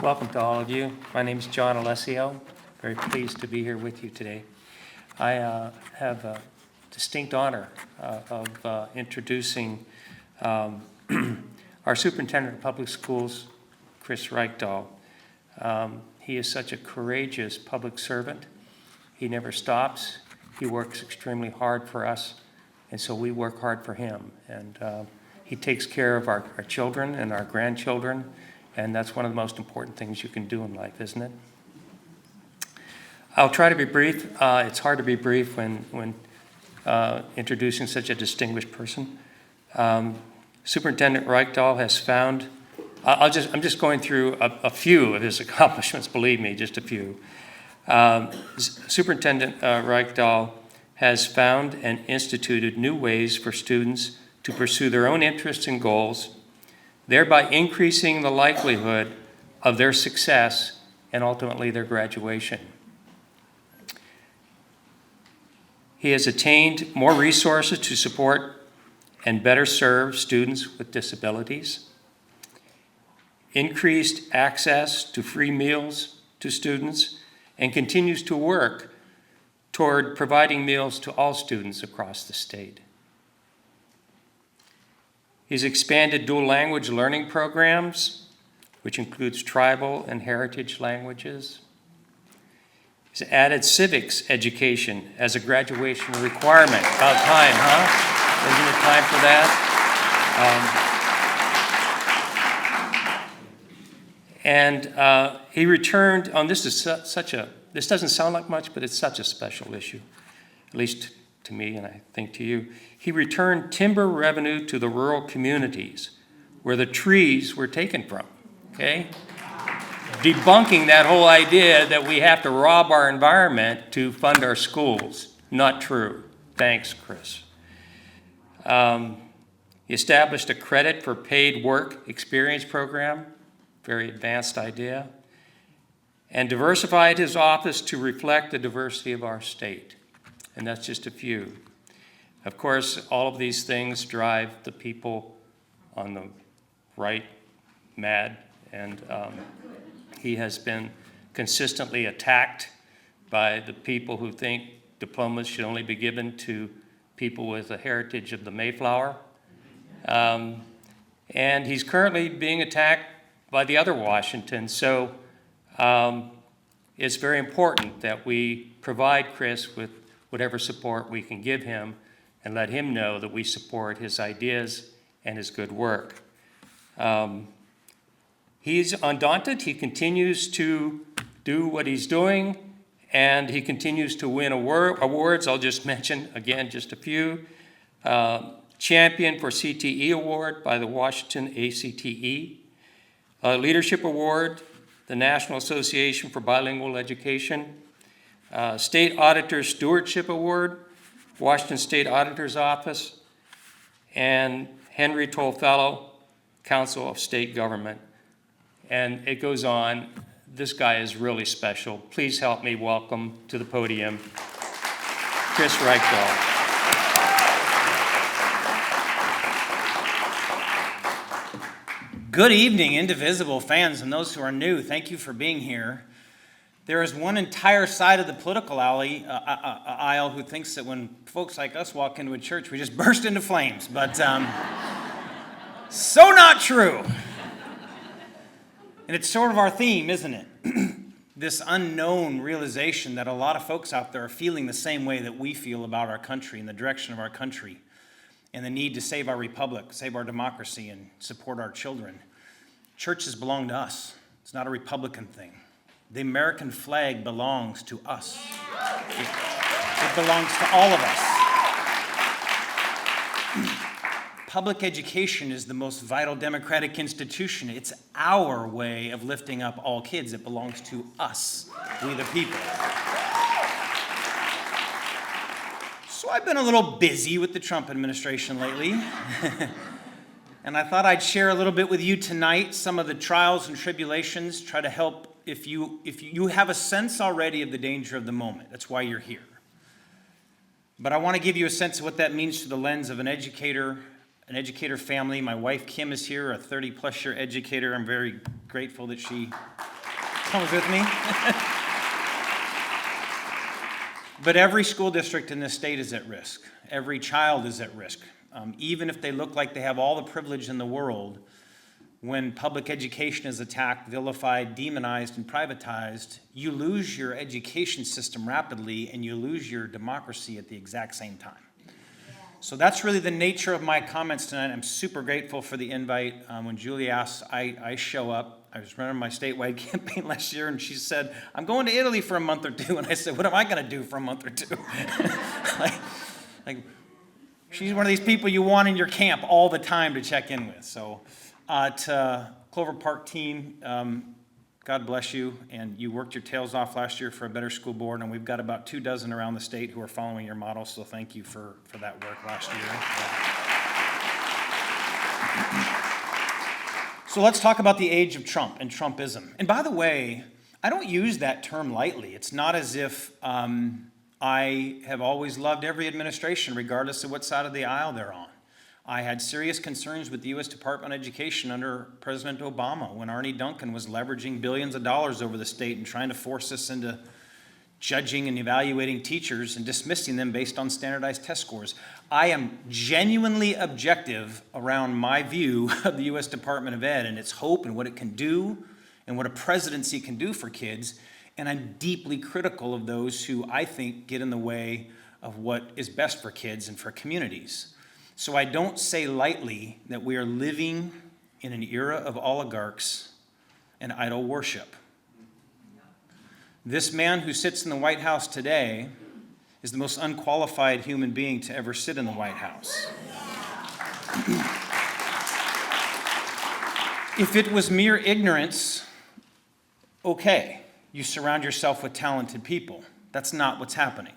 Welcome to all of you. My name is John Alessio. Very pleased to be here with you today. I have a distinct honor of introducing our Superintendent of Public Schools, Chris Reykdal. He is such a courageous public servant. He never stops. He works extremely hard for us, and so we work hard for him. And he takes care of our children and our grandchildren, and that's one of the most important things you can do in life, isn't it? I'll try to be brief. It's hard to be brief when introducing such a distinguished person. Superintendent Reykdal has found, I'm just going through a few of his accomplishments, believe me, just a few. Superintendent Reykdal has found and instituted new ways for students to pursue their own interests and goals, thereby increasing the likelihood of their success and ultimately their graduation. He has attained more resources to support and better serve students with disabilities, increased access to free meals to students, and continues to work toward providing meals to all students across the state. He's expanded dual language learning programs, which includes tribal and heritage languages. He's added civics education as a graduation requirement. About time, huh? Isn't it time for that? And he returned on this doesn't sound like much, but it's such a special issue, at least to me and I think to you. He returned timber revenue to the rural communities where the trees were taken from, okay? Debunking that whole idea that we have to rob our environment to fund our schools. Not true. Thanks, Chris. He established a credit for paid work experience program, very advanced idea, and diversified his office to reflect the diversity of our state. And that's just a few. Of course, all of these things drive the people on the right mad, and he has been consistently attacked by the people who think diplomas should only be given to people with a heritage of the Mayflower. And he's currently being attacked by the other Washington. So it's very important that we provide Chris with whatever support we can give him and let him know that we support his ideas and his good work. He's undaunted. He continues to do what he's doing, and he continues to win awards. I'll just mention, again, just a few. Champion for CTE Award by the Washington ACTE. Leadership Award, the National Association for Bilingual Education. State Auditor Stewardship Award, Washington State Auditor's Office. And Henry Toll Fellow, Council of State Government. And it goes on. This guy is really special. Please help me welcome to the podium Chris Reykdal. Good evening, Indivisible fans and those who are new. Thank you for being here. There is one entire side of the political aisle who thinks that when folks like us walk into a church, we just burst into flames. But so not true. And it's sort of our theme, isn't it? This unknown realization that a lot of folks out there are feeling the same way that we feel about our country and the direction of our country and the need to save our republic, save our democracy, and support our children. Churches belong to us. It's not a Republican thing. The American flag belongs to us. It belongs to all of us. Public education is the most vital democratic institution. It's our way of lifting up all kids. It belongs to us, we the people. So I've been a little busy with the Trump administration lately. And I thought I'd share a little bit with you tonight some of the trials and tribulations, try to help if you have a sense already of the danger of the moment. That's why you're here. But I want to give you a sense of what that means through the lens of an educator family. My wife Kim is here, a 30-plus year educator. I'm very grateful that she comes with me. But every school district in this state is at risk. Every child is at risk. Even if they look like they have all the privilege in the world, when public education is attacked, vilified, demonized, and privatized, you lose your education system rapidly and you lose your democracy at the exact same time. So that's really the nature of my comments tonight. I'm super grateful for the invite. When Julie asked, I show up. I was running my statewide campaign last year, and she said, I'm going to Italy for a month or two. And I said, what am I going to do for a month or two? like, she's one of these people you want in your camp all the time to check in with. So to Clover Park team, God bless you, and you worked your tails off last year for a better school board, and we've got about 24 around the state who are following your model, so thank you for that work last year. So let's talk about the age of Trump and Trumpism. And by the way, I don't use that term lightly. It's not as if I have always loved every administration, regardless of what side of the aisle they're on. I had serious concerns with the U.S. Department of Education under President Obama when Arne Duncan was leveraging billions of dollars over the state and trying to force us into judging and evaluating teachers and dismissing them based on standardized test scores. I am genuinely objective around my view of the U.S. Department of Ed and its hope and what it can do and what a presidency can do for kids. And I'm deeply critical of those who I think get in the way of what is best for kids and for communities. So I don't say lightly that we are living in an era of oligarchs and idol worship. This man who sits in the White House today is the most unqualified human being to ever sit in the White House. If it was mere ignorance, okay, you surround yourself with talented people. That's not what's happening.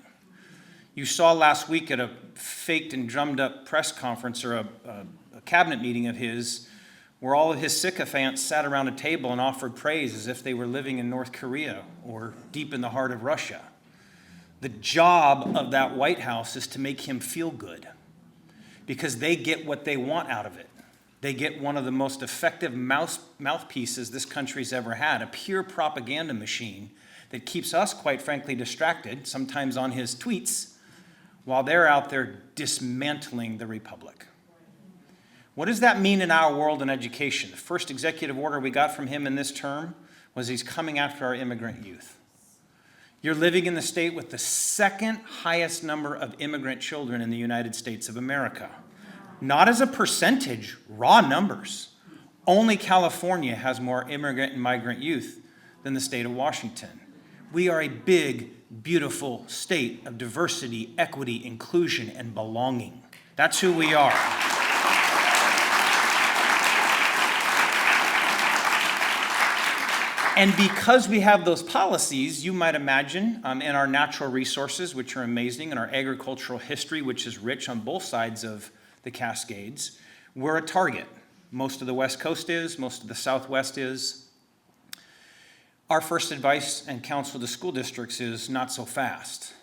You saw last week at a faked and drummed up press conference or a cabinet meeting of his where all of his sycophants sat around a table and offered praise as if they were living in North Korea or deep in the heart of Russia. The job of that White House is to make him feel good because they get what they want out of it. They get one of the most effective mouthpieces this country's ever had, a pure propaganda machine that keeps us, quite frankly, distracted, sometimes on his tweets, while they're out there dismantling the republic. What does that mean in our world and education? The first executive order we got from him in this term was he's coming after our immigrant youth. You're living in the state with the second highest number of immigrant children in the United States of America. Not as a percentage, raw numbers. Only California has more immigrant and migrant youth than the state of Washington. We are a big, beautiful state of diversity, equity, inclusion, and belonging. That's who we are. And because we have those policies, you might imagine, in our natural resources, which are amazing, and our agricultural history, which is rich on both sides of the Cascades, we're a target. Most of the West Coast is, most of the Southwest is. Our first advice and counsel to school districts is not so fast.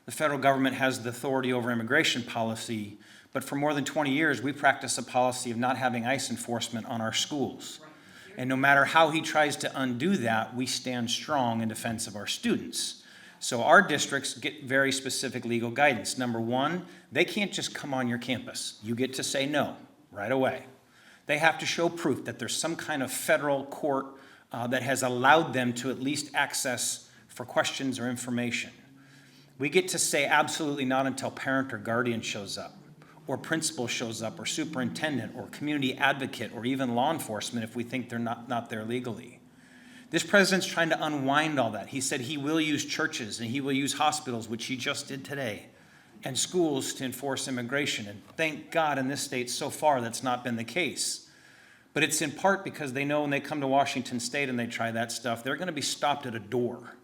The federal government has the authority over immigration policy, but for more than 20 years, we practice a policy of not having ICE enforcement on our schools. And no matter how he tries to undo that, we stand strong in defense of our students. So our districts get very specific legal guidance. Number one, they can't just come on your campus. You get to say no right away. They have to show proof that there's some kind of federal court that has allowed them to at least access for questions or information. We get to say absolutely not until parent or guardian shows up, or principal shows up, or superintendent, or community advocate, or even law enforcement if we think they're not there legally. This president's trying to unwind all that. He said he will use churches and he will use hospitals, which he just did today, and schools to enforce immigration. And thank God in this state so far that's not been the case. But it's in part because they know when they come to Washington State and they try that stuff, they're going to be stopped at a door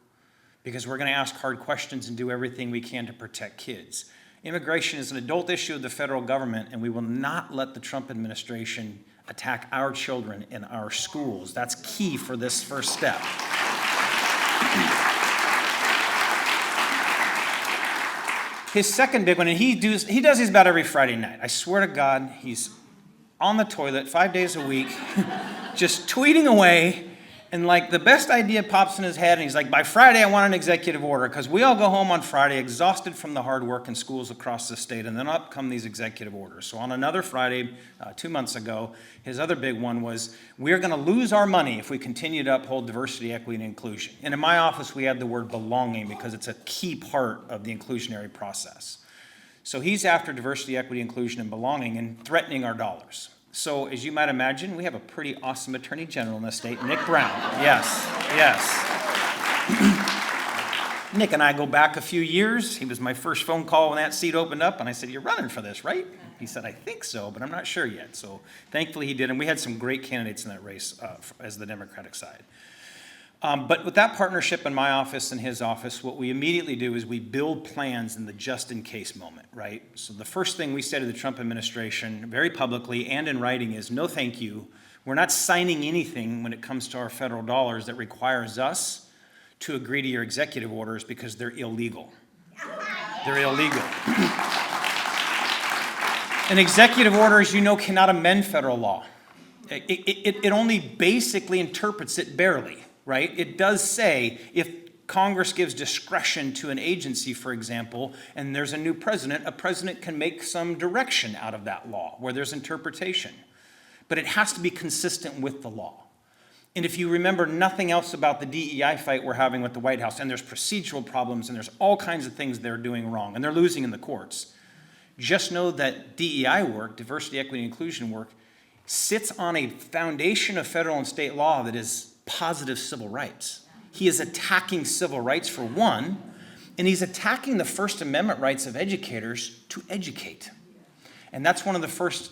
because we're going to ask hard questions and do everything we can to protect kids. Immigration is an adult issue of the federal government, and we will not let the Trump administration attack our children in our schools. That's key for this first step. His second big one, and he does these about every Friday night. I swear to God, he's on the toilet 5 days a week, just tweeting away And like the best idea pops in his head, and he's like, by Friday I want an executive order, because we all go home on Friday exhausted from the hard work in schools across the state, and then up come these executive orders. So on another Friday, 2 months ago, his other big one was, we're going to lose our money if we continue to uphold diversity, equity, and inclusion. And in my office, we had the word belonging because it's a key part of the inclusionary process. So he's after diversity, equity, inclusion, and belonging, and threatening our dollars. So as you might imagine, we have a pretty awesome Attorney General in the state, Nick Brown. Yes, yes. Nick and I go back a few years. He was my first phone call when that seat opened up, and I said, you're running for this, right? He said, I think so, but I'm not sure yet. So thankfully he did, and we had some great candidates in that race as the Democratic side. But with that partnership in my office and his office, what we immediately do is we build plans in the just-in-case moment, right? So the first thing we say to the Trump administration, very publicly and in writing, is no thank you. We're not signing anything when it comes to our federal dollars that requires us to agree to your executive orders because they're illegal. They're illegal. An executive order, as you know, cannot amend federal law. It only basically interprets it barely. Right? It does say if Congress gives discretion to an agency, for example, and there's a new president, a president can make some direction out of that law where there's interpretation. But it has to be consistent with the law. And if you remember nothing else about the DEI fight we're having with the White House, and there's procedural problems, and there's all kinds of things they're doing wrong, and they're losing in the courts, just know that DEI work, diversity, equity, and inclusion work, sits on a foundation of federal and state law that is positive civil rights. He is attacking civil rights for one, and he's attacking the First Amendment rights of educators to educate. And that's one of the first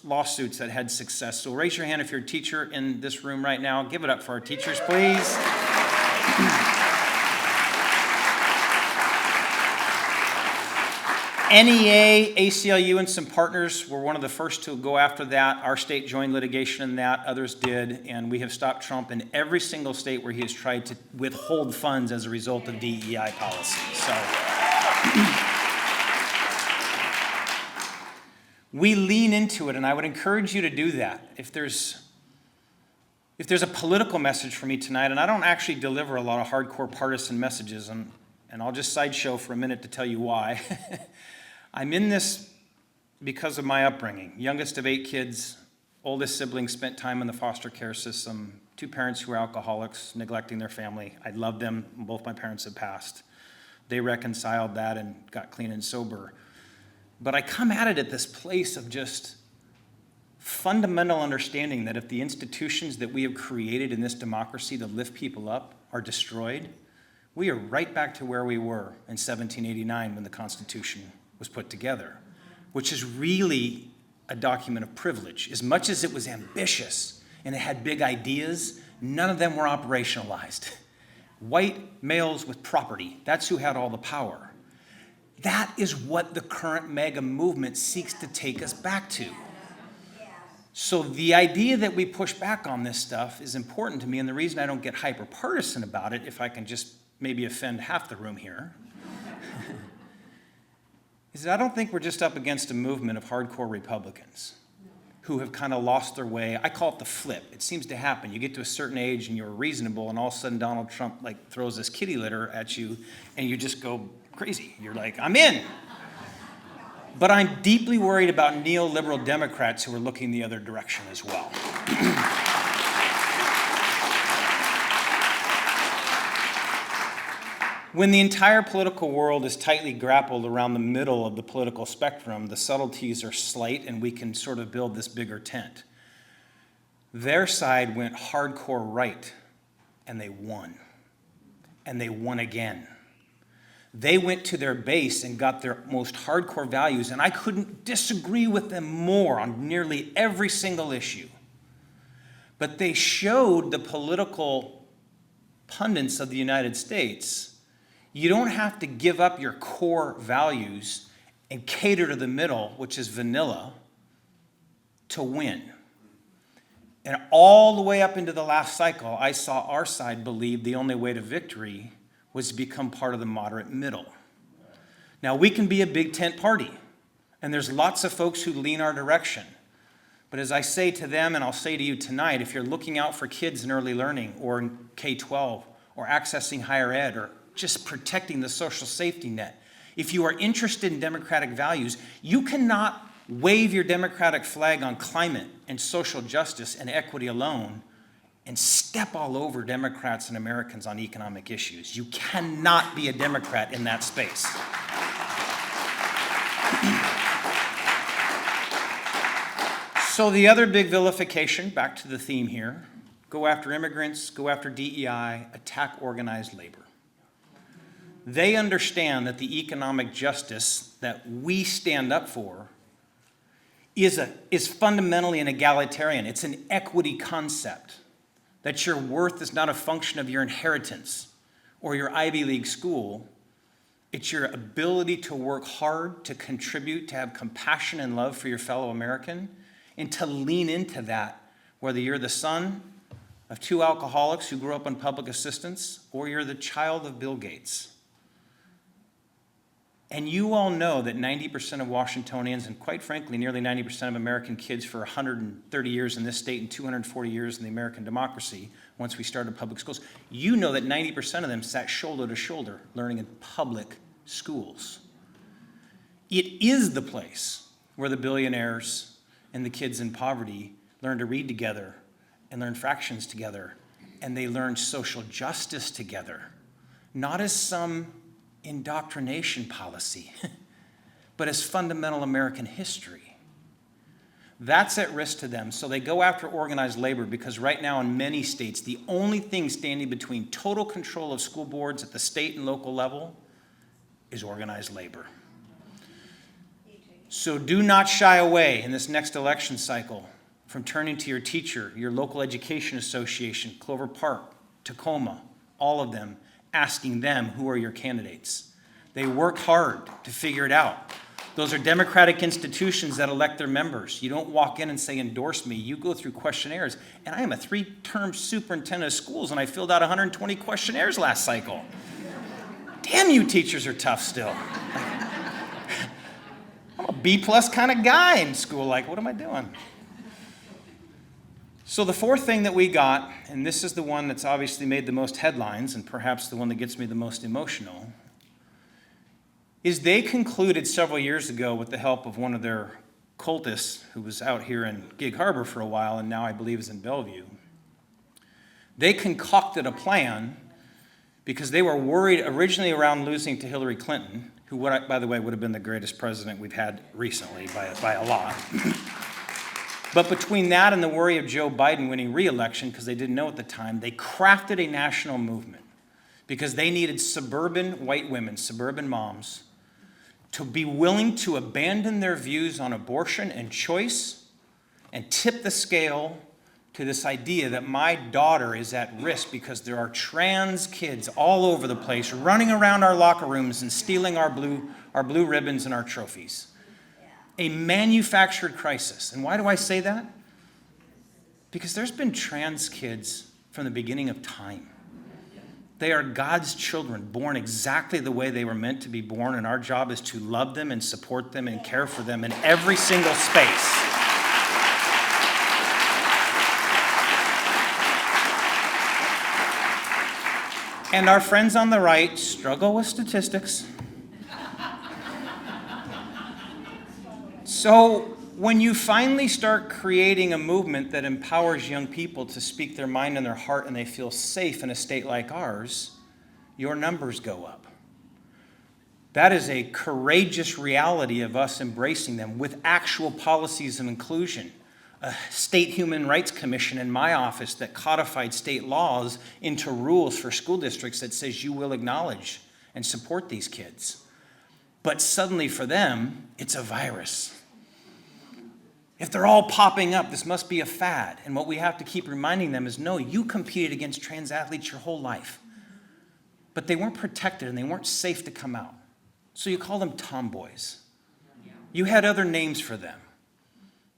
lawsuits that had success. So raise your hand if you're a teacher in this room right now. Give it up for our teachers, please. NEA, ACLU, and some partners were one of the first to go after that. Our state joined litigation in that, others did, and we have stopped Trump in every single state where he has tried to withhold funds as a result of DEI policy. So we lean into it, and I would encourage you to do that. If there's a political message for me tonight, and I don't actually deliver a lot of hardcore partisan messages, and I'll just sideshow for a minute to tell you why. I'm in this because of my upbringing. Youngest of 8 kids, oldest sibling spent time in the foster care system, 2 parents who were alcoholics, neglecting their family. I love them. Both my parents have passed. They reconciled that and got clean and sober. But I come at it at this place of just fundamental understanding that if the institutions that we have created in this democracy to lift people up are destroyed, we are right back to where we were in 1789 when the Constitution was put together, which is really a document of privilege. As much as it was ambitious and it had big ideas, none of them were operationalized. White males with property, that's who had all the power. That is what the current MAGA movement seeks to take us back to. So the idea that we push back on this stuff is important to me, and the reason I don't get hyper-partisan about it, if I can just maybe offend half the room here, is that I don't think we're just up against a movement of hardcore Republicans who have kind of lost their way. I call it the flip. It seems to happen. You get to a certain age and you're reasonable, and all of a sudden Donald Trump like throws this kitty litter at you, and you just go crazy. You're like, I'm in. But I'm deeply worried about neoliberal Democrats who are looking the other direction as well. When the entire political world is tightly grappled around the middle of the political spectrum, the subtleties are slight and we can sort of build this bigger tent. Their side went hardcore right, and they won. And they won again. They went to their base and got their most hardcore values, and I couldn't disagree with them more on nearly every single issue. But they showed the political pundits of the United States, you don't have to give up your core values and cater to the middle, which is vanilla, to win. And all the way up into the last cycle, I saw our side believe the only way to victory was to become part of the moderate middle. Now, we can be a big tent party, and there's lots of folks who lean our direction. But as I say to them, and I'll say to you tonight, if you're looking out for kids in early learning or in K-12 or accessing higher ed or just protecting the social safety net, if you are interested in democratic values, you cannot wave your democratic flag on climate and social justice and equity alone and step all over Democrats and Americans on economic issues. You cannot be a Democrat in that space. So the other big vilification, back to the theme here, go after immigrants, go after DEI, attack organized labor. They understand that the economic justice that we stand up for is fundamentally an egalitarian. It's an equity concept, that your worth is not a function of your inheritance or your Ivy League school. It's your ability to work hard, to contribute, to have compassion and love for your fellow American, and to lean into that, whether you're the son of two alcoholics who grew up on public assistance or you're the child of Bill Gates. And you all know that 90% of Washingtonians, and quite frankly, nearly 90% of American kids for 130 years in this state and 240 years in the American democracy, once we started public schools, you know that 90% of them sat shoulder to shoulder learning in public schools. It is the place where the billionaires and the kids in poverty learn to read together and learn fractions together, and they learn social justice together, not as some indoctrination policy, but as fundamental American history. That's at risk to them. So they go after organized labor because right now in many states, the only thing standing between total control of school boards at the state and local level is organized labor. So do not shy away in this next election cycle from turning to your teacher, your local education association, Clover Park, Tacoma, all of them, asking them who are your candidates. They work hard to figure it out. Those are democratic institutions that elect their members. You don't walk in and say, endorse me. You go through questionnaires. And I am a 3-term superintendent of schools, and I filled out 120 questionnaires last cycle. Damn, you teachers are tough still. I'm a B-plus kind of guy in school. Like, what am I doing? So the fourth thing that we got, and this is the one that's obviously made the most headlines and perhaps the one that gets me the most emotional, is they concluded several years ago with the help of one of their cultists who was out here in Gig Harbor for a while and now I believe is in Bellevue. They concocted a plan because they were worried originally around losing to Hillary Clinton, who, by the way, would have been the greatest president we've had recently by a lot. But between that and the worry of Joe Biden winning re-election, because they didn't know at the time, they crafted a national movement because they needed suburban white women, suburban moms, to be willing to abandon their views on abortion and choice and tip the scale to this idea that my daughter is at risk because there are trans kids all over the place running around our locker rooms and stealing our blue ribbons and our trophies. A manufactured crisis. And why do I say that? Because there's been trans kids from the beginning of time. They are God's children, born exactly the way they were meant to be born, and our job is to love them and support them and care for them in every single space. And our friends on the right struggle with statistics. So when you finally start creating a movement that empowers young people to speak their mind and their heart and they feel safe in a state like ours, your numbers go up. That is a courageous reality of us embracing them with actual policies of inclusion. A state human rights commission in my office that codified state laws into rules for school districts that says you will acknowledge and support these kids. But suddenly for them, it's a virus. If they're all popping up, this must be a fad. And what we have to keep reminding them is, no, you competed against trans athletes your whole life. But they weren't protected and they weren't safe to come out. So you call them tomboys. You had other names for them.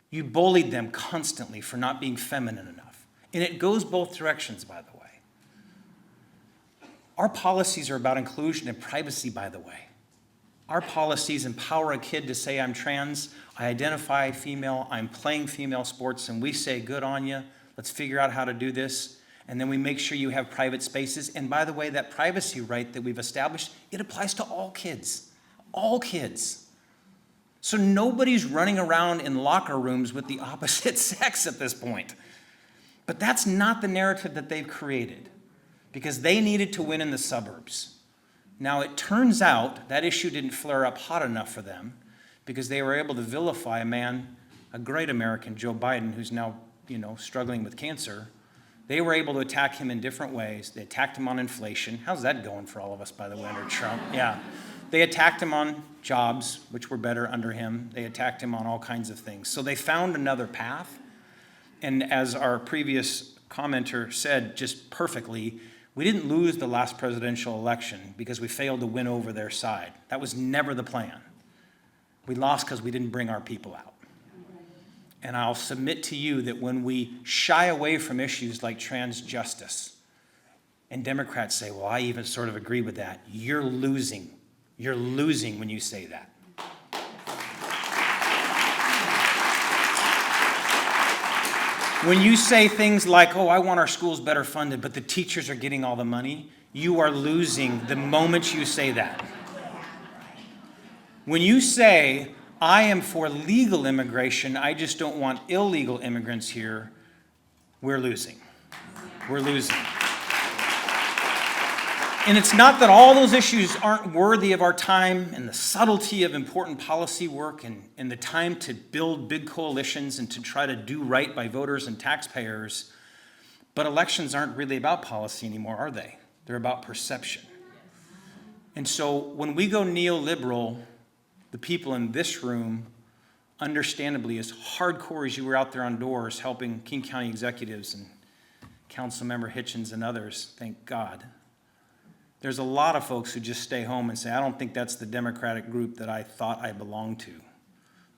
You bullied them constantly for not being feminine enough. And it goes both directions, by the way. Our policies are about inclusion and privacy, by the way. Our policies empower a kid to say, I'm trans, I identify female, I'm playing female sports, and we say, good on you, let's figure out how to do this. And then we make sure you have private spaces. And by the way, that privacy right that we've established, it applies to all kids. All kids. So nobody's running around in locker rooms with the opposite sex at this point. But that's not the narrative that they've created, because they needed to win in the suburbs. Now, it turns out that issue didn't flare up hot enough for them, because they were able to vilify a man, a great American, Joe Biden, who's now, struggling with cancer. They were able to attack him in different ways. They attacked him on inflation. How's that going for all of us, by the way, under Trump? Yeah. They attacked him on jobs, which were better under him. They attacked him on all kinds of things. So they found another path. And as our previous commenter said just perfectly, we didn't lose the last presidential election because we failed to win over their side. That was never the plan. We lost because we didn't bring our people out. And I'll submit to you that when we shy away from issues like trans justice, and Democrats say, well, I even sort of agree with that, you're losing. You're losing when you say that. When you say things like, oh, I want our schools better funded, but the teachers are getting all the money, you are losing the moment you say that. When you say, I am for legal immigration, I just don't want illegal immigrants here, we're losing. We're losing. And it's not that all those issues aren't worthy of our time and the subtlety of important policy work and the time to build big coalitions and to try to do right by voters and taxpayers, but elections aren't really about policy anymore, are they? They're about perception. And so when we go neoliberal, the people in this room, understandably, as hardcore as you were out there on doors helping King County executives and Councilmember Hitchens and others, thank God, there's a lot of folks who just stay home and say, I don't think that's the Democratic group that I thought I belonged to.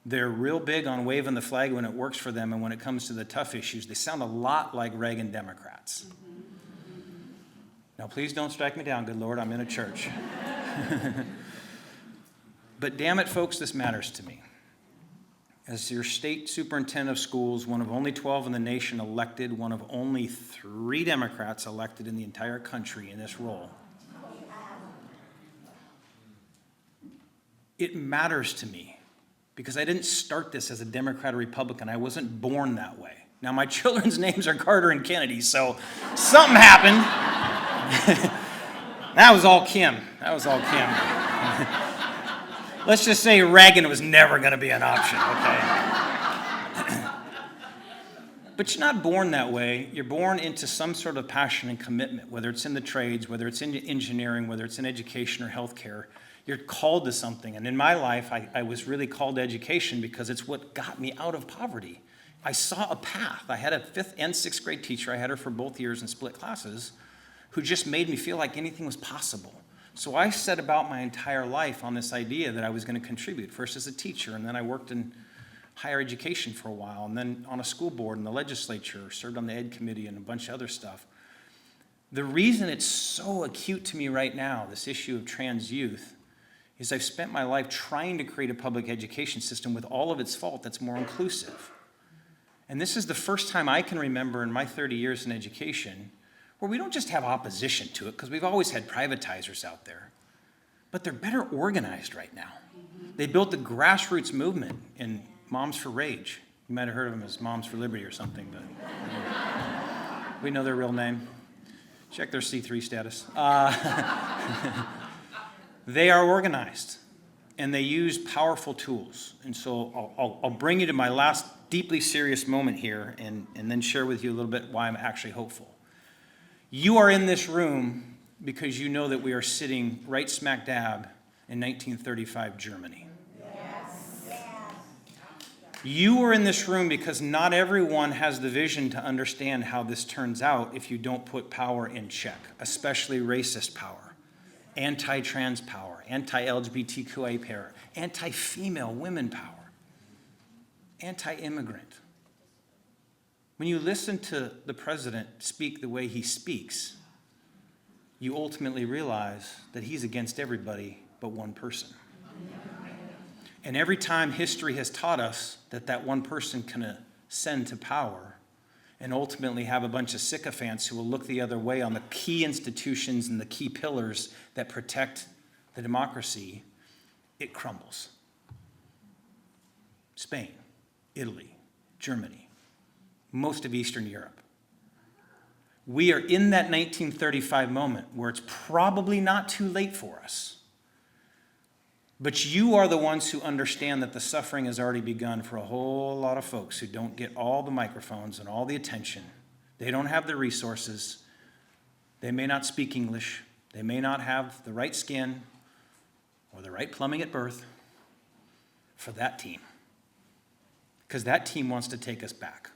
They're real big on waving the flag when it works for them, and when it comes to the tough issues, they sound a lot like Reagan Democrats. Now, please don't strike me down, good Lord, I'm in a church. But damn it, folks, this matters to me. As your state superintendent of schools, one of only 12 in the nation elected, one of only 3 Democrats elected in the entire country in this role, it matters to me because I didn't start this as a Democrat or Republican. I wasn't born that way. Now, my children's names are Carter and Kennedy, so something happened. That was all Kim. Let's just say Reagan was never going to be an option, okay? But you're not born that way. You're born into some sort of passion and commitment, whether it's in the trades, whether it's in engineering, whether it's in education or healthcare. You're called to something. And in my life, I was really called to education because it's what got me out of poverty. I saw a path. I had a 5th and 6th grade teacher. I had her for both years in split classes who just made me feel like anything was possible. So I set about my entire life on this idea that I was going to contribute, first as a teacher, and then I worked in higher education for a while, and then on a school board in the legislature, served on the ed committee and a bunch of other stuff. The reason it's so acute to me right now, this issue of trans youth, is I've spent my life trying to create a public education system with all of its fault that's more inclusive. And this is the first time I can remember in my 30 years in education where we don't just have opposition to it, because we've always had privatizers out there, but they're better organized right now. They built the grassroots movement in Moms for Rage. You might have heard of them as Moms for Liberty or something, but we know their real name. Check their C3 status. They are organized, and they use powerful tools. And so I'll bring you to my last deeply serious moment here and then share with you a little bit why I'm actually hopeful. You are in this room because you know that we are sitting right smack dab in 1935 Germany. Yes. You are in this room because not everyone has the vision to understand how this turns out if you don't put power in check, especially racist power, anti-trans power, anti-LGBTQIA power, anti-female women power, anti-immigrant. When you listen to the president speak the way he speaks, you ultimately realize that he's against everybody but one person. And every time history has taught us that that one person can ascend to power and ultimately have a bunch of sycophants who will look the other way on the key institutions and the key pillars that protect the democracy, it crumbles. Spain, Italy, Germany, most of Eastern Europe. We are in that 1935 moment where it's probably not too late for us. But you are the ones who understand that the suffering has already begun for a whole lot of folks who don't get all the microphones and all the attention. They don't have the resources. They may not speak English. They may not have the right skin or the right plumbing at birth for that team. Because that team wants to take us back.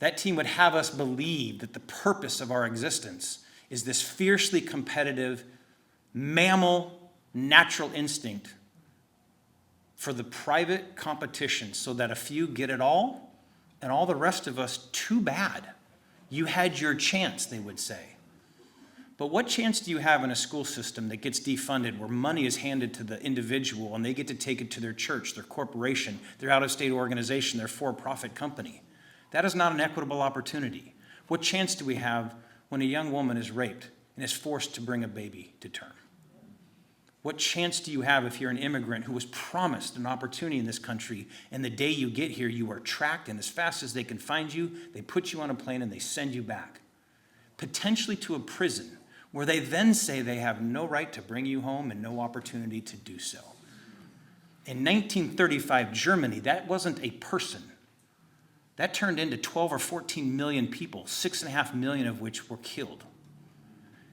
That team would have us believe that the purpose of our existence is this fiercely competitive mammal natural instinct for the private competition so that a few get it all and all the rest of us, too bad. You had your chance, they would say. But what chance do you have in a school system that gets defunded, where money is handed to the individual and they get to take it to their church, their corporation, their out-of-state organization, their for-profit company? That is not an equitable opportunity. What chance do we have when a young woman is raped and is forced to bring a baby to term? What chance do you have if you're an immigrant who was promised an opportunity in this country, and the day you get here, you are tracked, and as fast as they can find you, they put you on a plane and they send you back, potentially to a prison, where they then say they have no right to bring you home and no opportunity to do so. In 1935 Germany, that wasn't a person. That turned into 12 or 14 million people, 6.5 million of which were killed.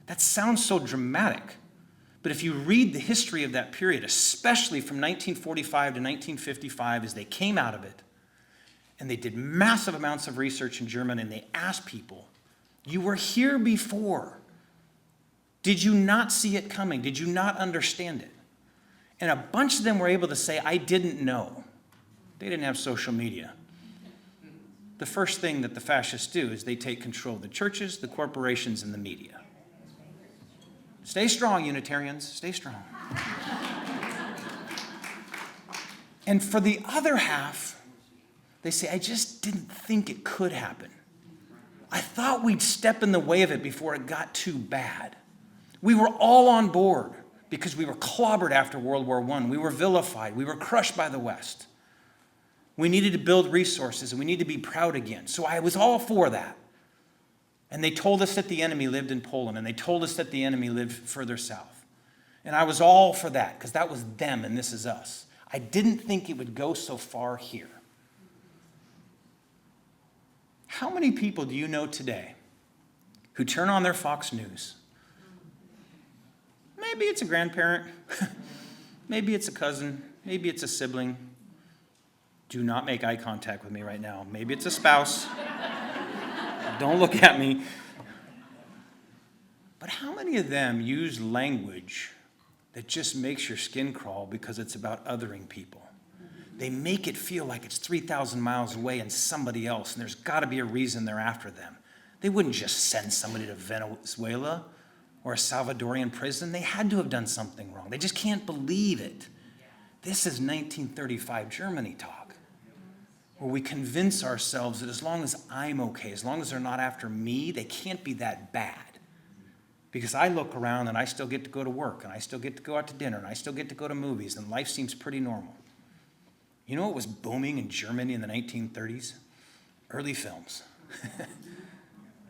That sounds so dramatic. But if you read the history of that period, especially from 1945 to 1955, as they came out of it, and they did massive amounts of research in Germany, and they asked people, you were here before. Did you not see it coming? Did you not understand it? And a bunch of them were able to say, I didn't know. They didn't have social media. The first thing that the fascists do is they take control of the churches, the corporations, and the media. Stay strong, Unitarians. Stay strong. And for the other half, they say, I just didn't think it could happen. I thought we'd step in the way of it before it got too bad. We were all on board because we were clobbered after World War I. We were vilified. We were crushed by the West. We needed to build resources, and we needed to be proud again. So I was all for that. And they told us that the enemy lived in Poland, and they told us that the enemy lived further south. And I was all for that, because that was them and this is us. I didn't think it would go so far here. How many people do you know today who turn on their Fox News? Maybe it's a grandparent. Maybe it's a cousin. Maybe it's a sibling. Do not make eye contact with me right now. Maybe it's a spouse. Don't look at me. But how many of them use language that just makes your skin crawl because it's about othering people? They make it feel like it's 3,000 miles away and somebody else, and there's got to be a reason they're after them. They wouldn't just send somebody to Venezuela or a Salvadorian prison. They had to have done something wrong. They just can't believe it. This is 1935 Germany talk, where we convince ourselves that as long as I'm okay, as long as they're not after me, they can't be that bad. Because I look around and I still get to go to work, and I still get to go out to dinner, and I still get to go to movies, and life seems pretty normal. You know what was booming in Germany in the 1930s? Early films.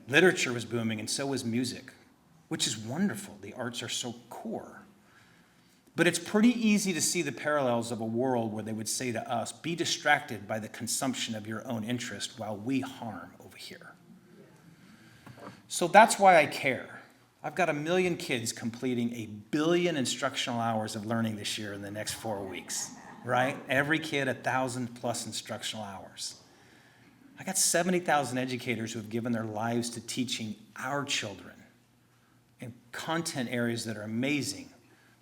Literature was booming, and so was music, which is wonderful. The arts are so core. But it's pretty easy to see the parallels of a world where they would say to us, be distracted by the consumption of your own interest while we harm over here. So that's why I care. I've got 1 million kids completing 1 billion instructional hours of learning this year in the next 4 weeks, right? Every kid 1,000+ instructional hours. I got 70,000 educators who have given their lives to teaching our children in content areas that are amazing,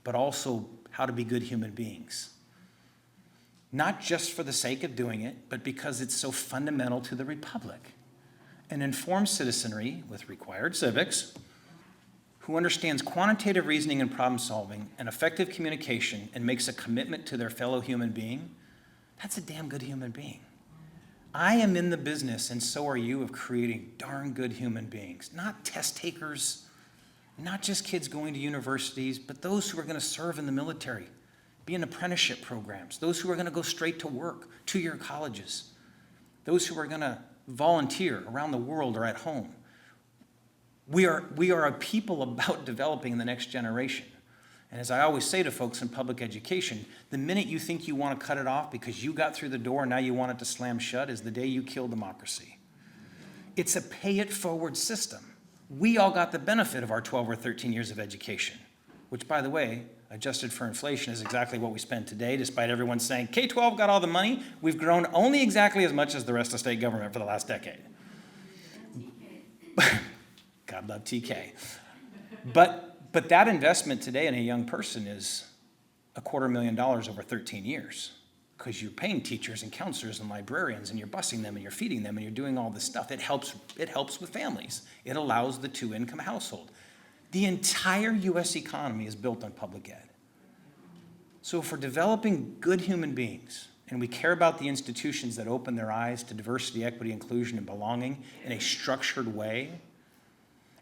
but also how to be good human beings. Not just for the sake of doing it, but because it's so fundamental to the Republic. An informed citizenry with required civics, who understands quantitative reasoning and problem solving and effective communication and makes a commitment to their fellow human being, that's a damn good human being. I am in the business, and so are you, of creating darn good human beings, not test takers, not just kids going to universities, but those who are going to serve in the military, be in apprenticeship programs, those who are going to go straight to work, two-year colleges, those who are going to volunteer around the world or at home. We are a people about developing the next generation. And as I always say to folks in public education, the minute you think you want to cut it off because you got through the door and now you want it to slam shut is the day you kill democracy. It's a pay-it-forward system. We all got the benefit of our 12 or 13 years of education, which, by the way, adjusted for inflation is exactly what we spend today, despite everyone saying K-12 got all the money. We've grown only exactly as much as the rest of state government for the last decade. God love TK. But that investment today in a young person is $250,000 over 13 years, because you're paying teachers and counselors and librarians, and you're busing them and you're feeding them and you're doing all this stuff. It helps with families. It allows the two-income household. The entire U.S. economy is built on public ed. So if we're developing good human beings and we care about the institutions that open their eyes to diversity, equity, inclusion, and belonging in a structured way,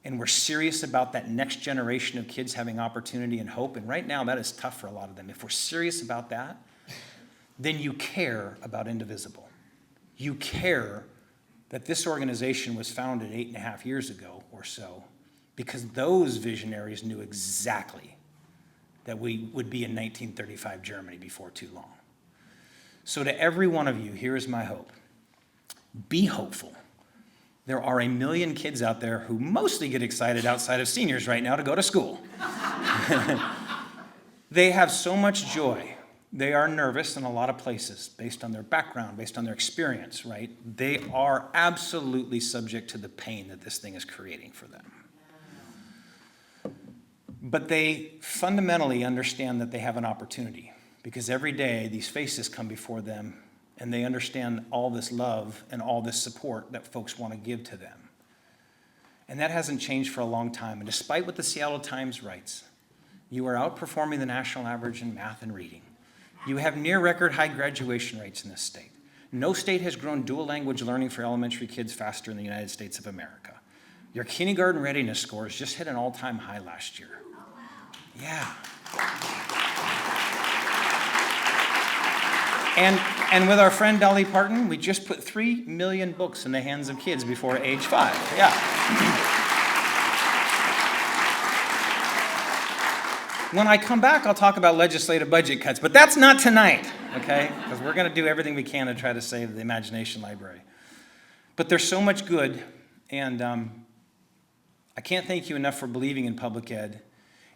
and we're serious about that next generation of kids having opportunity and hope, and right now that is tough for a lot of them. If we're serious about that, then you care about Indivisible. You care that this organization was founded 8.5 years ago or so, because those visionaries knew exactly that we would be in 1935 Germany before too long. So to every one of you, here is my hope. Be hopeful. There are 1 million kids out there who mostly get excited outside of seniors right now to go to school. They have so much joy. They are nervous in a lot of places based on their background, based on their experience, right? They are absolutely subject to the pain that this thing is creating for them. But they fundamentally understand that they have an opportunity, because every day these faces come before them and they understand all this love and all this support that folks want to give to them. And that hasn't changed for a long time. And despite what the Seattle Times writes, you are outperforming the national average in math and reading. You have near record high graduation rates in this state. No state has grown dual language learning for elementary kids faster in the United States of America. Your kindergarten readiness scores just hit an all-time high last year. Yeah. And with our friend Dolly Parton, we just put 3 million books in the hands of kids before age 5. Yeah. When I come back, I'll talk about legislative budget cuts, but that's not tonight, okay? Because we're going to do everything we can to try to save the Imagination Library. But there's so much good, and I can't thank you enough for believing in public ed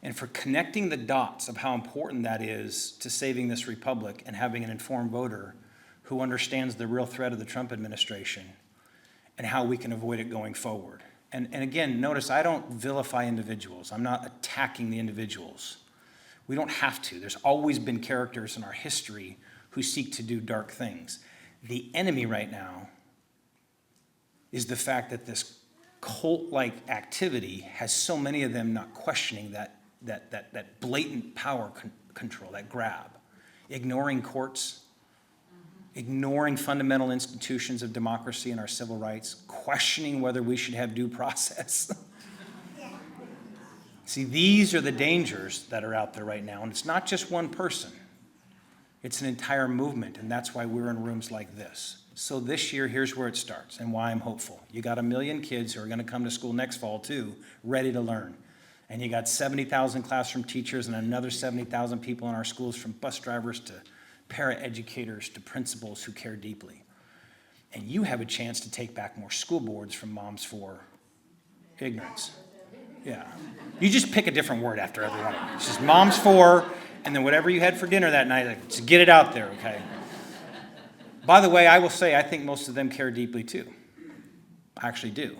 and for connecting the dots of how important that is to saving this republic and having an informed voter who understands the real threat of the Trump administration and how we can avoid it going forward. And again, notice I don't vilify individuals. I'm not attacking the individuals. We don't have to. There's always been characters in our history who seek to do dark things. The enemy right now is the fact that this cult-like activity has so many of them not questioning that blatant power control, that grab, ignoring courts, ignoring fundamental institutions of democracy and our civil rights, questioning whether we should have due process. See, these are the dangers that are out there right now, and it's not just one person. It's an entire movement, and that's why we're in rooms like this. So this year, here's where it starts and why I'm hopeful. You got 1 million kids who are going to come to school next fall, too, ready to learn. And you got 70,000 classroom teachers and another 70,000 people in our schools, from bus drivers to para-educators to principals who care deeply. And you have a chance to take back more school boards from moms for ignorance. Yeah. You just pick a different word after every one of them. It's just moms for, and then whatever you had for dinner that night, like, just get it out there, okay? By the way, I will say I think most of them care deeply too. I actually do.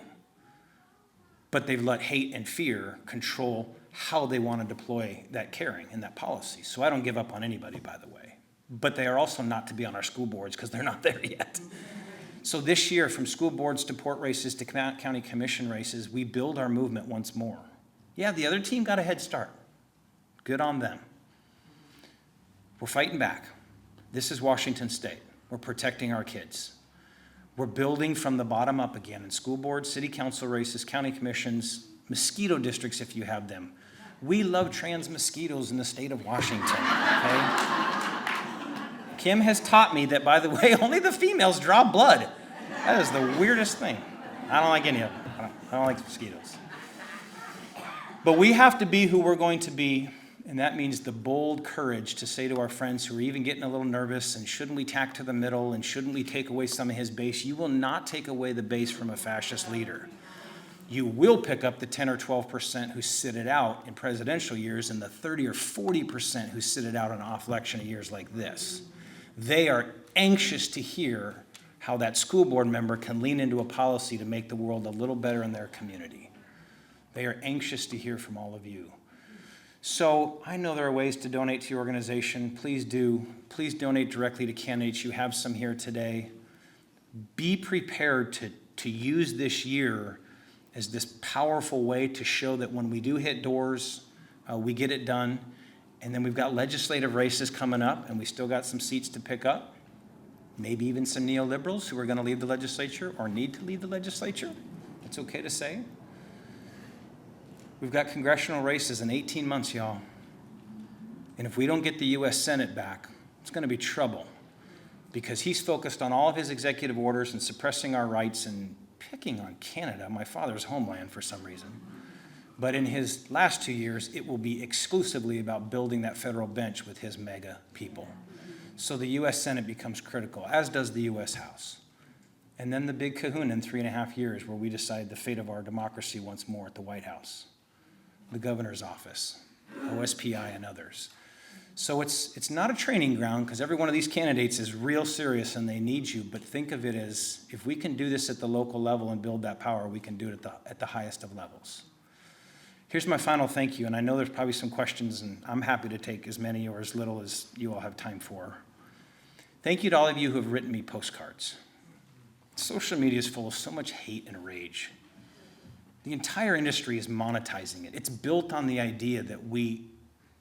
But they've let hate and fear control how they want to deploy that caring and that policy. So I don't give up on anybody, by the way. But they are also not to be on our school boards because they're not there yet. So this year, from school boards to port races to county commission races, we build our movement once more. Yeah, the other team got a head start. Good on them. We're fighting back. This is Washington State. We're protecting our kids. We're building from the bottom up again in school boards, city council races, county commissions, mosquito districts if you have them. We love trans mosquitoes in the state of Washington, okay? Kim has taught me that, by the way, only the females draw blood. That is the weirdest thing. I don't like any of them. I don't like mosquitoes. But we have to be who we're going to be, and that means the bold courage to say to our friends who are even getting a little nervous, and shouldn't we tack to the middle, and shouldn't we take away some of his base? You will not take away the base from a fascist leader. You will pick up the 10 or 12% who sit it out in presidential years and the 30 or 40% who sit it out in off-election years like this. They are anxious to hear how that school board member can lean into a policy to make the world a little better in their community. They are anxious to hear from all of you. So I know there are ways to donate to your organization. Please do. Please donate directly to candidates. You have some here today. Be prepared to use this year as this powerful way to show that when we do hit doors, we get it done. And then we've got legislative races coming up, and we still got some seats to pick up. Maybe even some neoliberals who are going to leave the legislature or need to leave the legislature. It's okay to say. We've got congressional races in 18 months, y'all. And if we don't get the U.S. Senate back, it's going to be trouble, because he's focused on all of his executive orders and suppressing our rights and picking on Canada, my father's homeland, for some reason. But in his last 2 years, it will be exclusively about building that federal bench with his mega people. So the U.S. Senate becomes critical, as does the U.S. House. And then the big kahuna in 3.5 years, where we decide the fate of our democracy once more at the White House, the governor's office, OSPI, and others. So it's not a training ground, because every one of these candidates is real serious and they need you, but think of it as, if we can do this at the local level and build that power, we can do it at the highest of levels. Here's my final thank you, and I know there's probably some questions, and I'm happy to take as many or as little as you all have time for. Thank you to all of you who have written me postcards. Social media is full of so much hate and rage. The entire industry is monetizing it. It's built on the idea that we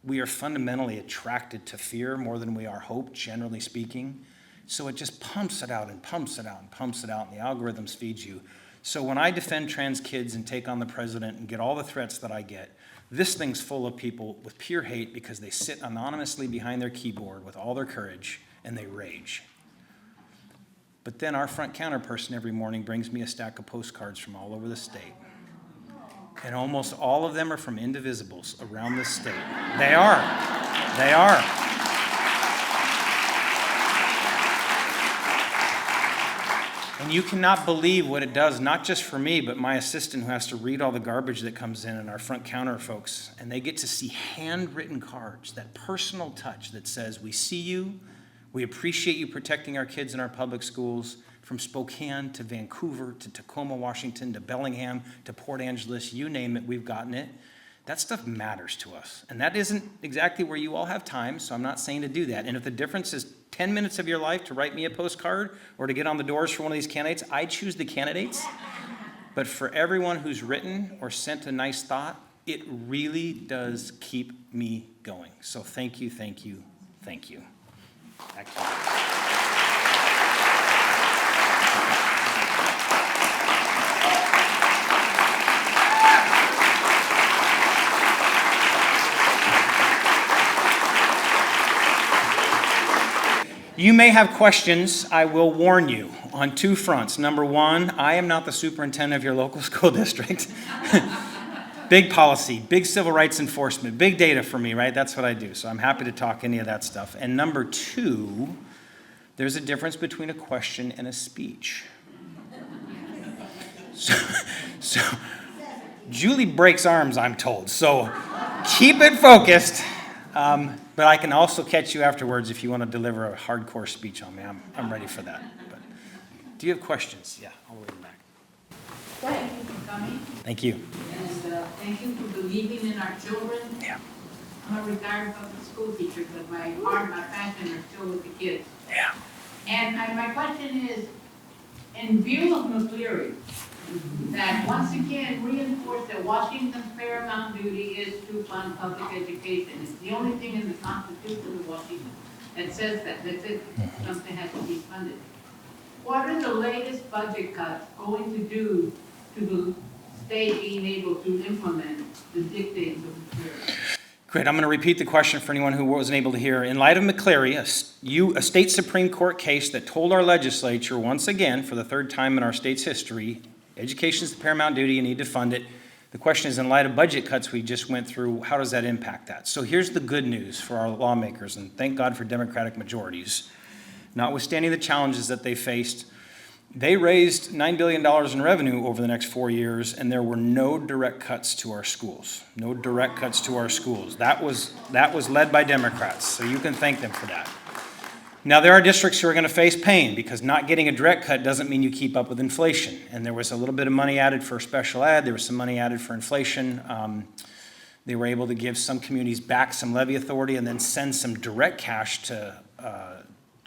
are fundamentally attracted to fear more than we are hope, generally speaking. So it just pumps it out and pumps it out and pumps it out, and the algorithms feed you. So when I defend trans kids and take on the president and get all the threats that I get, this thing's full of people with pure hate because they sit anonymously behind their keyboard with all their courage and they rage. But then our front counter person every morning brings me a stack of postcards from all over the state. And almost all of them are from Indivisibles around this state. They are. They are. And you cannot believe what it does, not just for me, but my assistant who has to read all the garbage that comes in, and our front counter folks. And they get to see handwritten cards, that personal touch that says, we see you, we appreciate you protecting our kids in our public schools, from Spokane to Vancouver to Tacoma, Washington to Bellingham to Port Angeles, you name it, we've gotten it. That stuff matters to us. And that isn't exactly where you all have time, so I'm not saying to do that. And if the difference is 10 minutes of your life to write me a postcard or to get on the doors for one of these candidates, I choose the candidates. But for everyone who's written or sent a nice thought, it really does keep me going. So thank you, thank you, thank you. Back to you. You may have questions. I will warn you on two fronts. Number one, I am not the superintendent of your local school district. Big policy, big civil rights enforcement, big data for me, right? That's what I do. So I'm happy to talk any of that stuff. And number two, there's a difference between a question and a speech. So Julie breaks arms, I'm told. So keep it focused. But I can also catch you afterwards if you want to deliver a hardcore speech on me. I'm ready for that. But do you have questions? Yeah, all the way back. Thank you for coming. Thank you. And thank you for believing in our children. Yeah. I'm a retired public school teacher, but my heart, my passion are still with the kids. Yeah. And my question is, in view of McCleary, that once again reinforce that Washington's paramount duty is to fund public education. It's the only thing in the Constitution of Washington that says that, something has to be funded. What are the latest budget cuts going to do to the state being able to implement the dictates of McCleary? Great, I'm going to repeat the question for anyone who wasn't able to hear. In light of McCleary, a state Supreme Court case that told our legislature once again, for the third time in our state's history, education is the paramount duty, you need to fund it. The question is, in light of budget cuts we just went through, how does that impact that? So here's the good news for our lawmakers, and thank God for Democratic majorities. Notwithstanding the challenges that they faced, they raised $9 billion in revenue over the next 4 years, and there were no direct cuts to our schools. No direct cuts to our schools. That was led by Democrats, so you can thank them for that. Now, there are districts who are going to face pain because not getting a direct cut doesn't mean you keep up with inflation. And there was a little bit of money added for special ed. There was some money added for inflation. They were able to give some communities back some levy authority and then send some direct cash to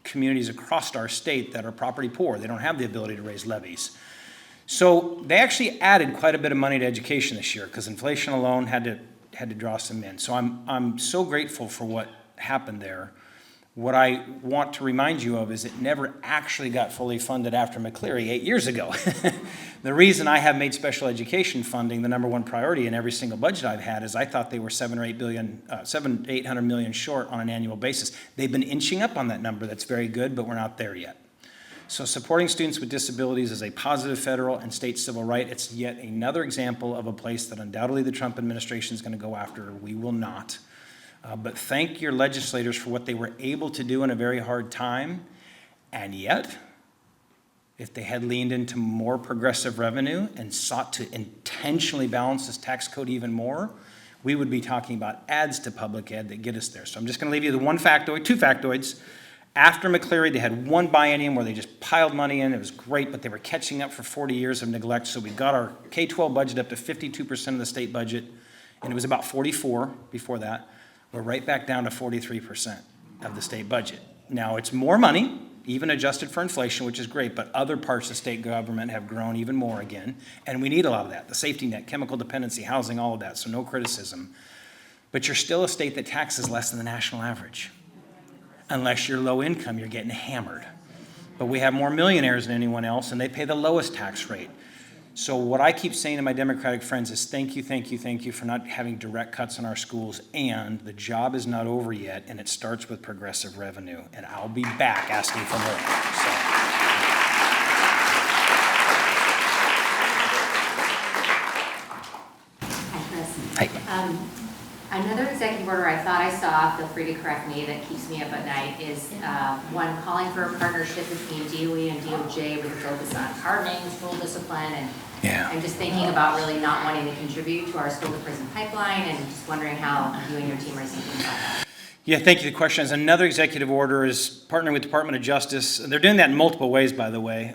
communities across our state that are property poor. They don't have the ability to raise levies. So they actually added quite a bit of money to education this year because inflation alone had to draw some in. So I'm so grateful for what happened there. What I want to remind you of is it never actually got fully funded after McCleary 8 years ago. The reason I have made special education funding the number one priority in every single budget I've had is I thought they were $800 million short on an annual basis. They've been inching up on that number. That's very good, but we're not there yet. So supporting students with disabilities is a positive federal and state civil right. It's yet another example of a place that undoubtedly the Trump administration is going to go after. We will not. But thank your legislators for what they were able to do in a very hard time. And yet, if they had leaned into more progressive revenue and sought to intentionally balance this tax code even more, we would be talking about adds to public ed that get us there. So I'm just going to leave you the two factoids. After McCleary, they had one biennium where they just piled money in. It was great, but they were catching up for 40 years of neglect. So we got our K-12 budget up to 52% of the state budget, and it was about 44 before that. We're right back down to 43% of the state budget. Now, it's more money, even adjusted for inflation, which is great, but other parts of state government have grown even more again, and we need a lot of that. The safety net, chemical dependency, housing, all of that, so no criticism. But you're still a state that taxes less than the national average. Unless you're low income, you're getting hammered. But we have more millionaires than anyone else, and they pay the lowest tax rate. So what I keep saying to my Democratic friends is thank you for not having direct cuts in our schools, and the job is not over yet, and it starts with progressive revenue, and I'll be back asking for more. Hi, Chris. Hi. Another executive order I thought I saw, feel free to correct me, that keeps me up at night is one calling for a partnership between DOE and DOJ with a focus on hardening school discipline, and I'm just thinking about really not wanting to contribute to our school to prison pipeline, and just wondering how you and your team are thinking about that. Yeah, thank you for the question. Another executive order is partnering with the Department of Justice. They're doing that in multiple ways, by the way.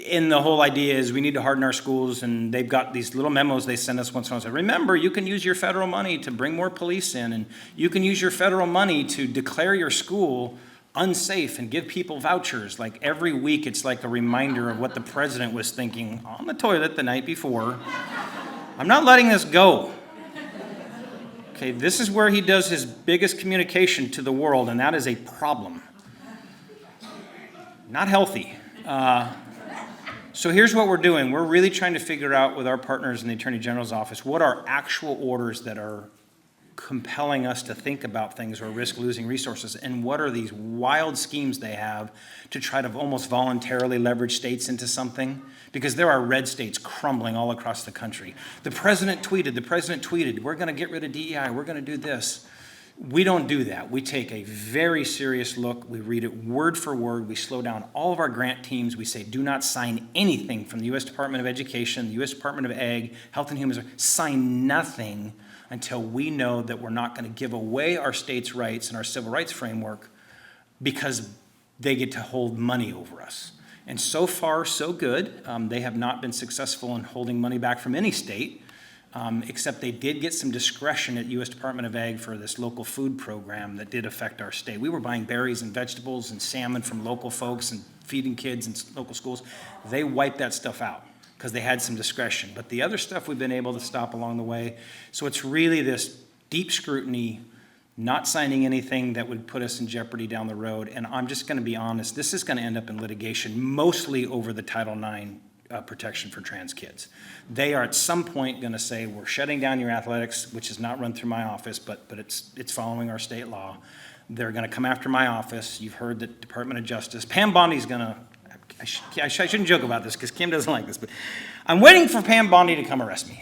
And the whole idea is we need to harden our schools, and they've got these little memos they send us once in a while. Say, remember, you can use your federal money to bring more police in, and you can use your federal money to declare your school unsafe and give people vouchers. Like every week, it's like a reminder of what the president was thinking on the toilet the night before. I'm not letting this go. Okay, this is where he does his biggest communication to the world, and that is a problem. Not healthy. So here's what we're doing. We're really trying to figure out with our partners in the Attorney General's office what are actual orders that are compelling us to think about things or risk losing resources, and what are these wild schemes they have to try to almost voluntarily leverage states into something, because there are red states crumbling all across the country. The president tweeted, we're going to get rid of DEI, we're going to do this. We don't do that. We take a very serious look. We read it word for word. We slow down all of our grant teams. We say, do not sign anything from the U.S. Department of Education, the U.S. Department of Ag, Health and Human Services. Sign nothing until we know that we're not going to give away our states' rights and our civil rights framework because they get to hold money over us. And so far, so good. They have not been successful in holding money back from any state. Except they did get some discretion at U.S. Department of Ag for this local food program that did affect our state. We were buying berries and vegetables and salmon from local folks and feeding kids in local schools. They wiped that stuff out because they had some discretion. But the other stuff we've been able to stop along the way. So it's really this deep scrutiny, not signing anything that would put us in jeopardy down the road. And I'm just going to be honest, this is going to end up in litigation, mostly over the Title IX protection for trans kids. They are at some point going to say, we're shutting down your athletics, which is not run through my office, but it's following our state law. They're going to come after my office. You've heard the Department of Justice. Pam Bondi's going to, I shouldn't joke about this because Kim doesn't like this, but I'm waiting for Pam Bondi to come arrest me.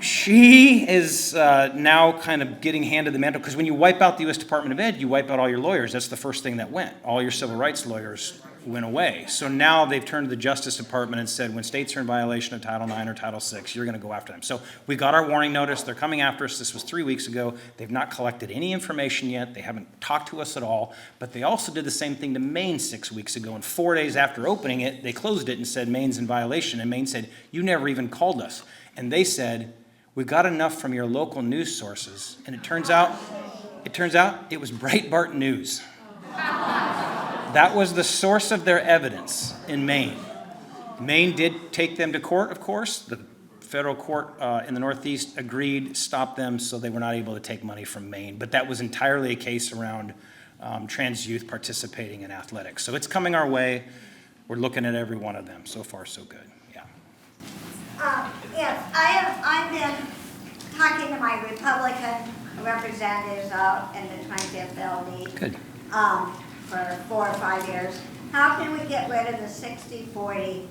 She is now kind of getting handed the mantle, because when you wipe out the U.S. Department of Ed, you wipe out all your lawyers. That's the first thing that went. All your civil rights lawyers went away. So now they've turned to the Justice Department and said, when states are in violation of Title IX or Title VI, you're going to go after them. So we got our warning notice. They're coming after us. This was 3 weeks ago. They've not collected any information yet. They haven't talked to us at all. But they also did the same thing to Maine 6 weeks ago. And 4 days after opening it, they closed it and said Maine's in violation. And Maine said, you never even called us. And they said, we got enough from your local news sources. And it turns out it was Breitbart News. That was the source of their evidence in Maine. Maine did take them to court, of course. The federal court in the Northeast agreed, stopped them, so they were not able to take money from Maine. But that was entirely a case around trans youth participating in athletics. So it's coming our way. We're looking at every one of them. So far, so good. Yeah. Yes, I've been talking to my Republican representatives out in the 25th LD. Good. For 4 or 5 years. How can we get rid of the 60-40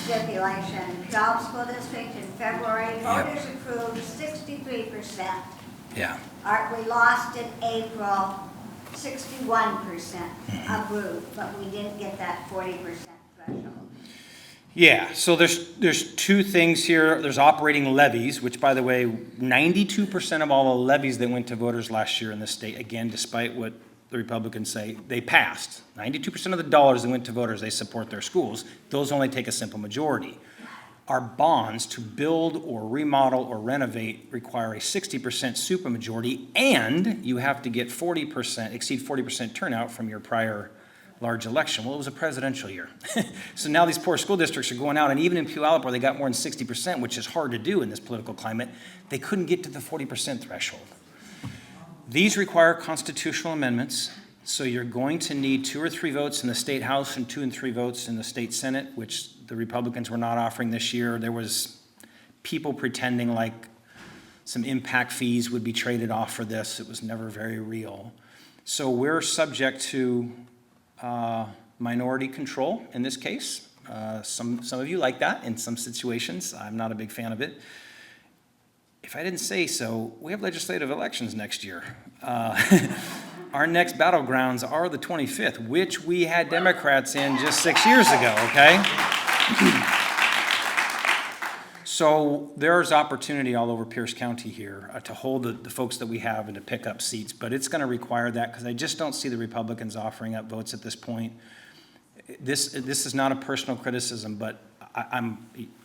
stipulation? Job School District in February, voters approved 63%. Yeah. We lost in April, 61% approved, but we didn't get that 40% threshold. Yeah, so there's two things here. There's operating levies, which, by the way, 92% of all the levies that went to voters last year in the state, again, despite what the Republicans say, they passed. 92% of the dollars that went to voters, they support their schools. Those only take a simple majority. Our bonds to build or remodel or renovate require a 60% supermajority, and you have to get exceed 40% turnout from your prior large election. Well, it was a presidential year. So now these poor school districts are going out, and even in Puyallup, where they got more than 60%, which is hard to do in this political climate, they couldn't get to the 40% threshold. These require constitutional amendments, so you're going to need 2 or 3 votes in the state house and 2 and 3 votes in the state senate, which the Republicans were not offering this year. There was people pretending like some impact fees would be traded off for this. It was never very real. So we're subject to minority control in this case. Some of you like that in some situations. I'm not a big fan of it. If I didn't say so, we have legislative elections next year. Our next battlegrounds are the 25th, which we had Democrats in just 6 years ago, okay? So there's opportunity all over Pierce County here to hold the folks that we have and to pick up seats, but it's going to require that because I just don't see the Republicans offering up votes at this point. This is not a personal criticism, but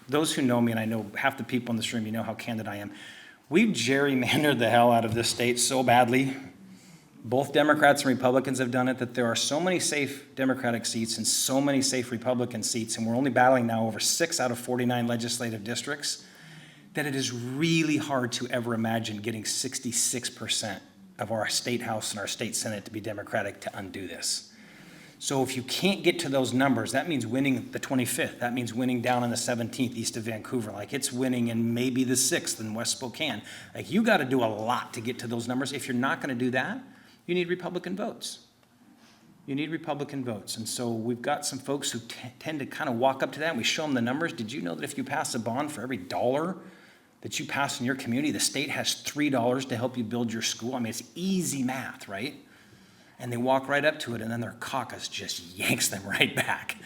those who know me, and I know half the people in this room, you know how candid I am. We've gerrymandered the hell out of this state so badly. Both Democrats and Republicans have done it, that there are so many safe Democratic seats and so many safe Republican seats, and we're only battling now over 6 out of 49 legislative districts, that it is really hard to ever imagine getting 66% of our state house and our state senate to be Democratic to undo this. So if you can't get to those numbers, that means winning the 25th. That means winning down in the 17th east of Vancouver. Like it's winning in maybe the 6th in West Spokane. Like you got to do a lot to get to those numbers. If you're not going to do that, you need Republican votes. You need Republican votes. And so we've got some folks who tend to kind of walk up to that and we show them the numbers. Did you know that if you pass a bond for every $1 that you pass in your community, the state has $3 to help you build your school? I mean, it's easy math, right? And they walk right up to it, and then their caucus just yanks them right back.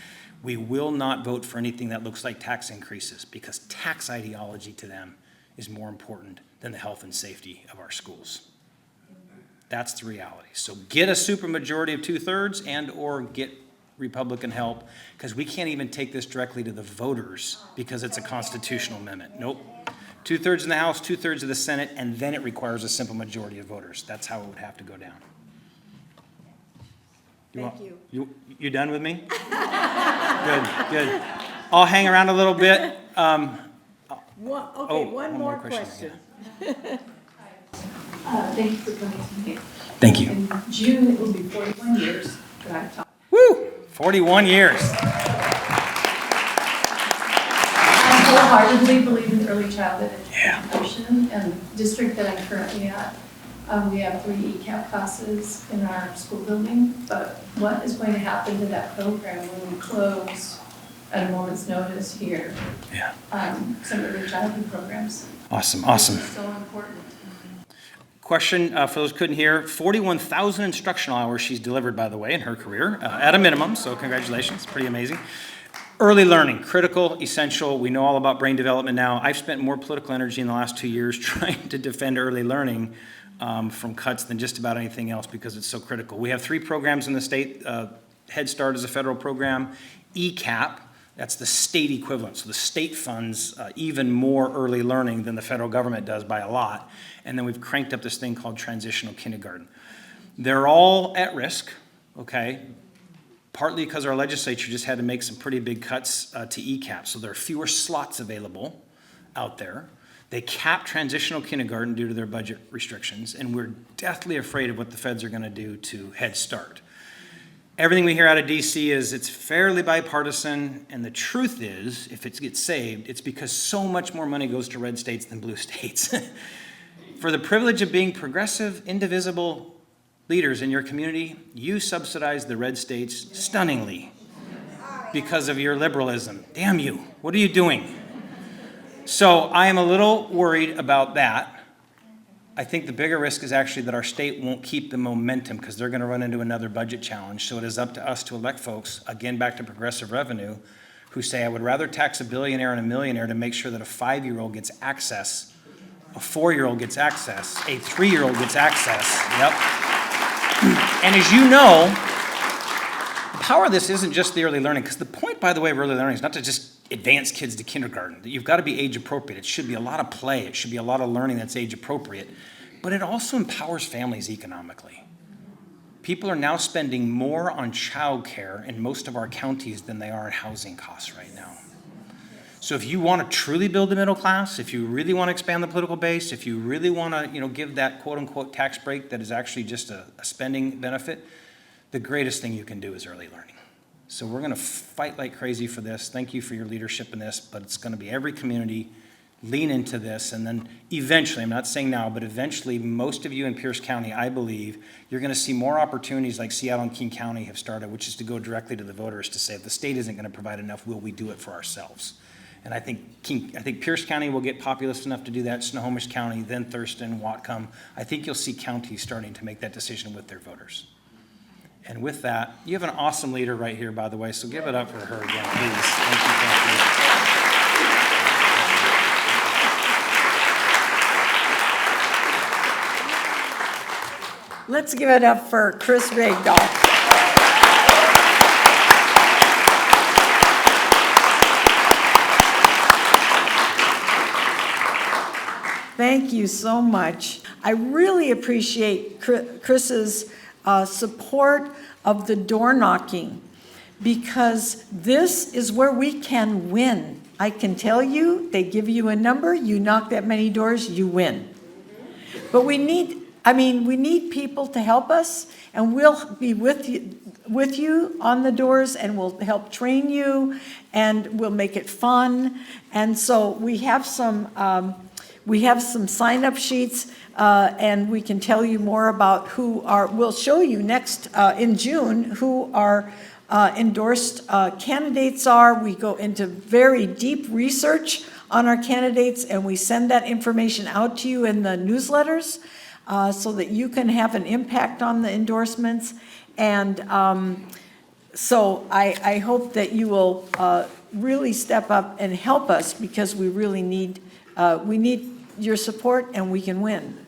We will not vote for anything that looks like tax increases because tax ideology to them is more important than the health and safety of our schools. That's the reality. So get a supermajority of 2/3 and or get Republican help, because we can't even take this directly to the voters because it's a constitutional amendment. Nope. 2/3 in the House, 2/3 of the Senate, and then it requires a simple majority of voters. That's how it would have to go down. Thank you. You done with me? Good. I'll hang around a little bit. One more question. Thank you for coming tonight. Thank you. In June, it will be 41 years that I've taught. Woo! 41 years. I wholeheartedly believe in early childhood education, and the district that I'm currently at, we have 3 ECAP classes in our school building, but what is going to happen to that program when we close at a moment's notice here? Yeah. Some early childhood programs. Awesome. It's so important. Question for those who couldn't hear, 41,000 instructional hours she's delivered, by the way, in her career, at a minimum, so congratulations, pretty amazing. Early learning, critical, essential. We know all about brain development now. I've spent more political energy in the last 2 years trying to defend early learning from cuts than just about anything else because it's so critical. We have 3 programs in the state. Head Start is a federal program. ECAP, that's the state equivalent. So the state funds even more early learning than the federal government does by a lot. And then we've cranked up this thing called transitional kindergarten. They're all at risk, okay? Partly because our legislature just had to make some pretty big cuts to ECAP. So there are fewer slots available out there. They capped transitional kindergarten due to their budget restrictions, and we're deathly afraid of what the feds are gonna do to Head Start. Everything we hear out of DC is it's fairly bipartisan, and the truth is, if it gets saved, it's because so much more money goes to red states than blue states. For the privilege of being progressive, indivisible leaders in your community, you subsidize the red states stunningly because of your liberalism. Damn you, what are you doing? So I am a little worried about that. I think the bigger risk is actually that our state won't keep the momentum because they're gonna run into another budget challenge. So it is up to us to elect folks, again, back to progressive revenue, who say, I would rather tax a billionaire and a millionaire to make sure that a 5-year-old gets access, a 4-year-old gets access, a 3-year-old gets access, yep. And as you know, the power of this isn't just the early learning, because the point, by the way, of early learning is not to just advance kids to kindergarten. You've got to be age appropriate. It should be a lot of play. It should be a lot of learning that's age appropriate. But it also empowers families economically. People are now spending more on childcare in most of our counties than they are in housing costs right now. So if you want to truly build the middle class, if you really want to expand the political base, if you really want to, give that quote-unquote tax break that is actually just a spending benefit, the greatest thing you can do is early learning. So we're going to fight like crazy for this. Thank you for your leadership in this, but it's going to be every community lean into this, and then eventually, I'm not saying now, but eventually most of you in Pierce County, I believe, you're going to see more opportunities like Seattle and King County have started, which is to go directly to the voters to say, if the state isn't going to provide enough, will we do it for ourselves? And I think Pierce County will get populous enough to do that, Snohomish County, then Thurston, Whatcom. I think you'll see counties starting to make that decision with their voters. And with that, you have an awesome leader right here, by the way, so give it up for her again, please. Thank you. Let's give it up for Chris Reykdal. Thank you so much. I really appreciate Chris's support of the door knocking, because this is where we can win. I can tell you, they give you a number, you knock that many doors, you win. But we need people to help us, and we'll be with you on the doors, and we'll help train you, and we'll make it fun. And so we have some sign-up sheets, and we can tell you more about we'll show you next in June who our endorsed candidates are. We go into very deep research on our candidates, and we send that information out to you in the newsletters so that you can have an impact on the endorsements. And so I hope that you will really step up and help us, because we really need your support, and we can win.